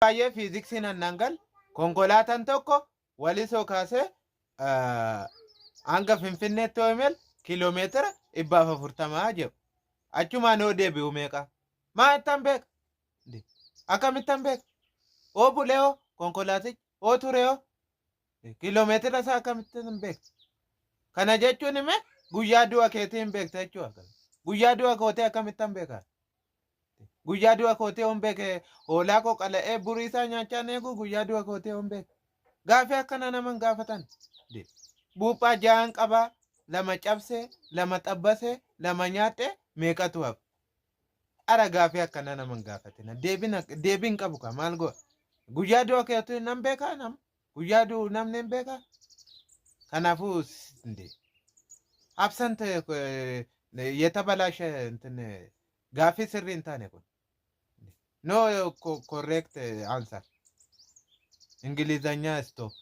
baay'ee fiiziksiin annangal konkolaataan tokko walisoo kaasee hanga Finfinneetti yoo imel kiiloomeetira 140 jedhu. Achumaan yoo deebi'u meeqa? Maa ittaan beeka? Akkamittan beeka? Oo bulee oo konkolaatichi oo ture oo kiiloomeetira isaa akkamittan beeka? Kana jechuun immoo guyyaa du'a keetii hin beekta jechuudha. Guyyaa du'a kootee akkamittan beeka? Guyyaa du'a kootee on beeke hoolaa koo qala'ee burii isaa nyaachaan eegu guyyaa du'a kootee on beeka. Gaafii akkana naman gaafatan. Buuphaa ja'an qabaa, lama cabsee, lama xabbasee, lama nyaadhee meeqatu hafa? Ara gaafii akkana naman gaafatina. Deebiin qabu ka maal go'a? Guyyaa du'a keetii nan beekaa nama? Guyyaa du'u namni hin beekaa? Kanaafuu absent የተበላሸ እንትን ጋፊ ስሪ እንታኔ ኩን ኖ ኮሬክት አንሰር እንግሊዘኛ ስቶፕ